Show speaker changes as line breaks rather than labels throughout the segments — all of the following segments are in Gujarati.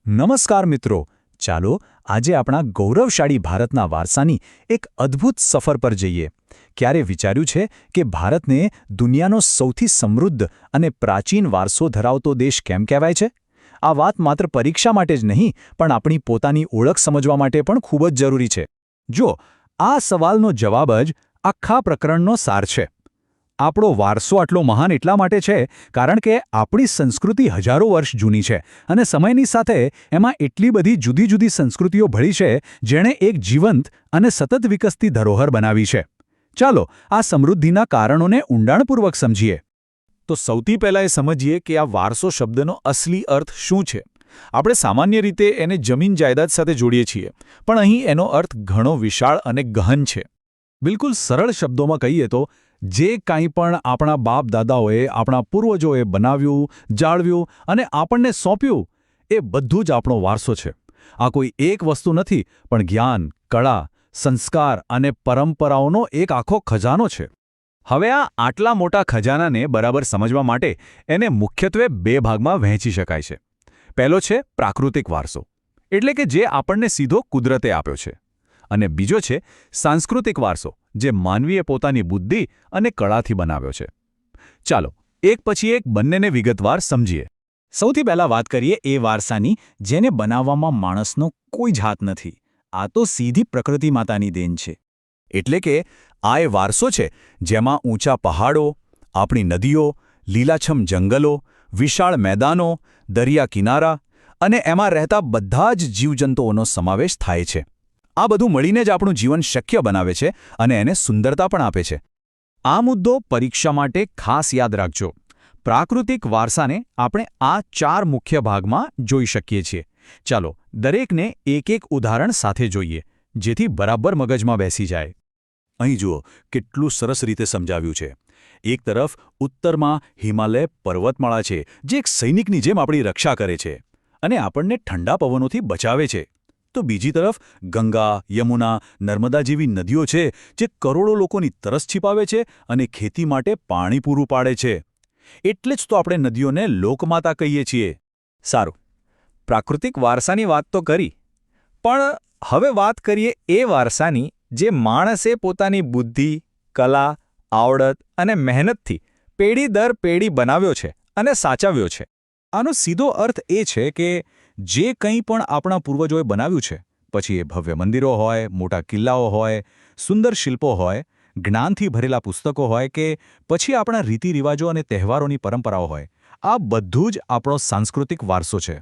નમસ્કાર મિત્રો, ચાલો આજે આપણા ગૌરવશાળી ભારતના વારસાની એક અદ્ભુત સફર પર જઈએ. ક્યારે વિચાર્યું છે કે ભારતને દુનિયાનો સૌથી સમૃદ્ધ અને પ્રાચીન વારસો ધરાવતો દેશ કેમ કહેવાય છે? આ વાત માત્ર પરીક્ષા માટે જ નહીં, પણ આપણી પોતાની ઓળખ સમજવા માટે પણ ખૂબ જ જરૂરી છે. જો આ સવાલનો જવાબ જ આખા પ્રકરણનો સાર છે. આપણો વારસો આટલો મહાન એટલા માટે છે કારણ કે આપણી સંસ્કૃતિ હજારો વર્ષ જૂની છે અને સમયની સાથે એમાં એટલી બધી જુદી જુદી સંસ્કૃતિઓ ભળી છે જેણે એક જીવંત અને સતત વિકસતી ધરોહર બનાવી છે. ચાલો આ સમૃદ્ધિના કારણોને ઊંડાણપૂર્વક સમજીએ. તો સૌથી પહેલાં એ સમજીએ કે આ વારસો શબ્દનો અસલી અર્થ શું છે. આપણે સામાન્ય રીતે એને જમીન જાયદાદ સાથે જોડીએ છીએ, પણ અહીં એનો અર્થ ઘણો વિશાળ અને ગહન છે. બિલકુલ સરળ શબ્દોમાં કહીએ તો જે કંઈ પણ આપણા બાપ દાદાઓએ આપણા પૂર્વજોએ બનાવ્યું, જાળવ્યું અને આપણને સોંપ્યું, એ બધું જ આપણો વારસો છે. આ કોઈ એક વસ્તુ નથી, પણ જ્ઞાન, કળા, સંસ્કાર અને પરંપરાઓનો એક આખો ખજાનો છે. હવે આ આટલા મોટા ખજાનાને બરાબર સમજવા માટે એને મુખ્યત્વે બે ભાગમાં વહેંચી શકાય છે. પહેલો છે પ્રાકૃતિક વારસો, એટલે કે જે આપણને સીધો કુદરતે આપ્યો છે. અને બીજો છે સાંસ્કૃતિક વારસો, જે માનવીએ પોતાની બુદ્ધિ અને કળાથી બનાવ્યો છે. ચાલો એક પછી એક બંનેને વિગતવાર સમજીએ. સૌથી પહેલાં વાત કરીએ એ વારસાની જેને બનાવવામાં માણસનો કોઈ જ હાથ નથી. આ તો સીધી પ્રકૃતિ માતાની દેન છે. એટલે કે આ એ વારસો છે જેમાં ઊંચા પહાડો, આપણી નદીઓ, લીલાછમ જંગલો, વિશાળ મેદાનો, દરિયા કિનારા અને એમાં રહેતા બધા જ જીવજંતુઓનો સમાવેશ થાય છે. આ બધું મળીને જ આપણું જીવન શક્ય બનાવે છે અને એને સુંદરતા પણ આપે છે. આ મુદ્દો પરીક્ષા માટે ખાસ યાદ રાખજો. પ્રાકૃતિક વારસાને આપણે આ 4 મુખ્ય ભાગમાં જોઈ શકીએ છીએ. ચાલો દરેકને એક એક ઉદાહરણ સાથે જોઈએ, જેથી બરાબર મગજમાં બેસી જાય. અહીં જુઓ કેટલું સરસ રીતે સમજાવ્યું છે. એક તરફ ઉત્તરમાં હિમાલય પર્વતમાળા છે, જે એક સૈનિકની જેમ આપણી રક્ષા કરે છે અને આપણને ઠંડા પવનોથી બચાવે છે. તો બીજી તરફ ગંગા, યમુના, નર્મદા જેવી નદીઓ છે જે કરોડો લોકોની તરસ છિપાવે છે અને ખેતી માટે પાણી પૂરું પાડે છે. એટલે જ તો આપણે નદીઓને લોકમાતા કહીએ છીએ. સારું, પ્રાકૃતિક વારસાની વાત તો કરી, પણ હવે વાત કરીએ એ વારસાની જે માણસે પોતાની બુદ્ધિ, કલા, આવડત અને મહેનતથી પેઢી દર પેઢી બનાવ્યો છે અને સાચવ્યો છે. આનો સીધો અર્થ એ છે કે જે કંઈ પણ આપણા પૂર્વજોએ બનાવ્યું છે, પછી એ ભવ્ય મંદિરો હોય, મોટા કિલ્લાઓ હોય, સુંદર શિલ્પો હોય, જ્ઞાનથી ભરેલા પુસ્તકો હોય કે પછી આપણા રીતિરિવાજો અને તહેવારોની પરંપરાઓ હોય, આ બધું જ આપણો સાંસ્કૃતિક વારસો છે.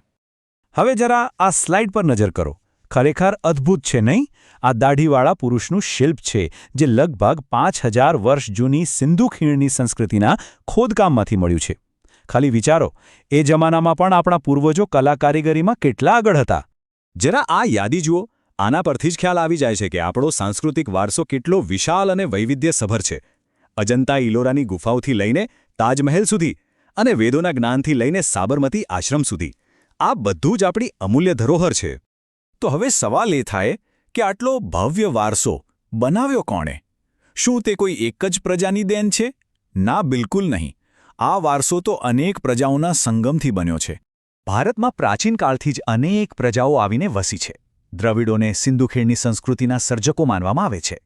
હવે જરા આ સ્લાઇડ પર નજર કરો. ખરેખર અદ્ભુત છે નહીં? આ દાઢીવાળા પુરુષનું શિલ્પ છે જે લગભગ 5000 વર્ષ જૂની સિંધુ ખીણની સંસ્કૃતિના ખોદકામમાંથી મળ્યું છે. ખાલી વિચારો, એ જમાનામાં પણ આપણા પૂર્વજો કલા કારીગરીમાં કેટલા આગળ હતા. જરા આ યાદી જુઓ. આના પરથી જ ખ્યાલ આવી જાય છે કે આપણો સાંસ્કૃતિક વારસો કેટલો વિશાળ અને વૈવિધ્યસભર છે. અજંતા ઇલોરાની ગુફાઓથી લઈને તાજમહેલ સુધી અને વેદોના જ્ઞાનથી લઈને સાબરમતી આશ્રમ સુધી, આ બધું જ આપણી અમૂલ્ય ધરોહર છે. તો હવે સવાલ એ થાય કે આટલો ભવ્ય વારસો બનાવ્યો કોણે? શું તે કોઈ એક જ પ્રજાની દેન છે? ના, બિલકુલ નહીં. આ વારસો તો અનેક પ્રજાઓના સંગમથી બન્યો છે. ભારતમાં પ્રાચીન કાળથી જ અનેક પ્રજાઓ આવીને વસી છે. દ્રવિડોને સિંધુ ખીણની સંસ્કૃતિના સર્જકો માનવામાં આવે છે.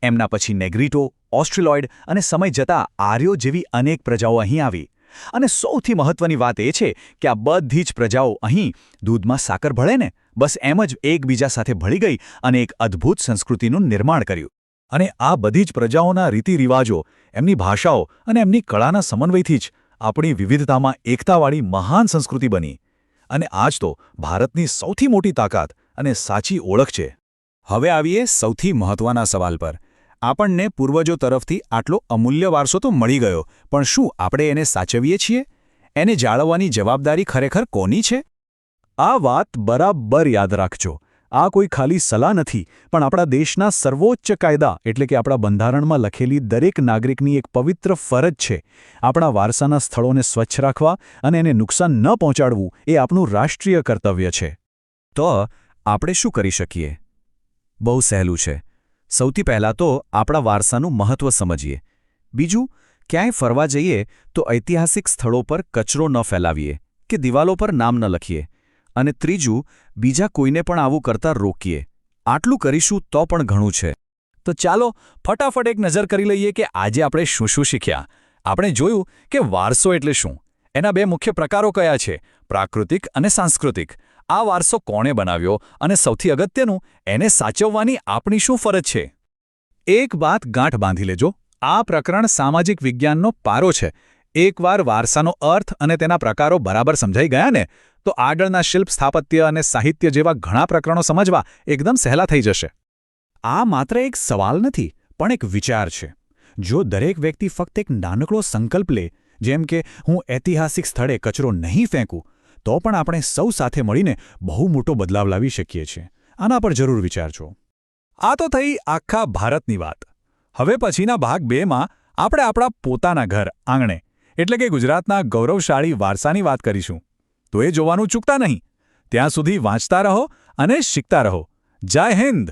એમના પછી નેગ્રીટો, ઓસ્ટ્રેલોઇડ અને સમય જતાં આર્યો જેવી અનેક પ્રજાઓ અહીં આવી. અને સૌથી મહત્વની વાત એ છે કે આ બધી જ પ્રજાઓ અહીં દૂધમાં સાકર ભળે ને બસ એમ જ એકબીજા સાથે ભળી ગઈ અને એક અદ્ભુત સંસ્કૃતિનું નિર્માણ કર્યું. અને આ બધી જ પ્રજાઓના રીતિરિવાજો, એમની ભાષાઓ અને એમની કળાના સમન્વયથી જ આપણી વિવિધતામાં એકતાવાળી મહાન સંસ્કૃતિ બની. અને આ જ તો ભારતની સૌથી મોટી તાકાત અને સાચી ઓળખ છે. હવે આવીએ સૌથી મહત્વના સવાલ પર. આપણને પૂર્વજો તરફથી આટલો અમૂલ્ય વારસો તો મળી ગયો, પણ શું આપણે એને સાચવીએ છીએ? એને જાળવવાની જવાબદારી ખરેખર કોની છે? આ વાત બરાબર યાદ રાખજો. આ કોઈ ખાલી સલાહ નથી, પણ આપણા દેશના સર્વોચ્ચ કાયદા એટલે કે આપણા બંધારણમાં લખેલી દરેક નાગરિકની એક પવિત્ર ફરજ છે. આપણા વારસાના સ્થળોને સ્વચ્છ રાખવા અને એને નુકસાન ન પહોંચાડવું એ આપણું રાષ્ટ્રીય કર્તવ્ય છે. તો આપણે શું કરી શકીએ? બહુ સહેલું છે. સૌથી પહેલાં તો આપણા વારસાનું મહત્ત્વ સમજીએ. બીજું, ક્યાંય ફરવા જઈએ તો ઐતિહાસિક સ્થળો પર કચરો ન ફેલાવીએ કે દિવાલો પર નામ ન લખીએ.
અને ત્રીજું, બીજા કોઈને પણ આવું કરતા રોકીએ. આટલું કરીશું તો પણ ઘણું છે.
તો ચાલો ફટાફટ એક નજર કરી લઈએ કે આજે આપણે શું શું શીખ્યા. આપણે જોયું કે વારસો એટલે શું, એના બે મુખ્ય પ્રકારો કયા છે, પ્રાકૃતિક અને સાંસ્કૃતિક. આ વારસો કોણે બનાવ્યો અને સૌથી અગત્યનું, એને સાચવવાની આપણી શું ફરજ છે. એક વાત ગાંઠ બાંધી લેજો, આ પ્રકરણ સામાજિક વિજ્ઞાનનો પારો છે. એકવાર વારસાનો અર્થ અને તેના પ્રકારો બરાબર સમજાઈ ગયા ને, તો આગળના શિલ્પ સ્થાપત્ય અને સાહિત્ય જેવા ઘણા પ્રકરણો સમજવા એકદમ સહેલા થઈ જશે. આ માત્ર એક સવાલ નથી, પણ એક વિચાર છે. જો દરેક વ્યક્તિ ફક્ત એક નાનકડો સંકલ્પ લે, જેમ કે હું ઐતિહાસિક સ્થળે કચરો નહીં ફેંકું, તો પણ આપણે સૌ સાથે મળીને બહુ મોટો બદલાવ લાવી શકીએ છીએ. આના પર જરૂર વિચારજો. આ તો થઈ આખા ભારતની વાત. હવે પછીના ભાગ 2માં આપણે આપણા પોતાના ઘર આંગણે એટલે કે ગુજરાતના ગૌરવશાળી વારસાની વાત કરીશું. તો એ જોવાનું ચૂકતા નહીં. ત્યાં સુધી વાંચતા રહો અને શીખતા રહો. જય હિન્દ.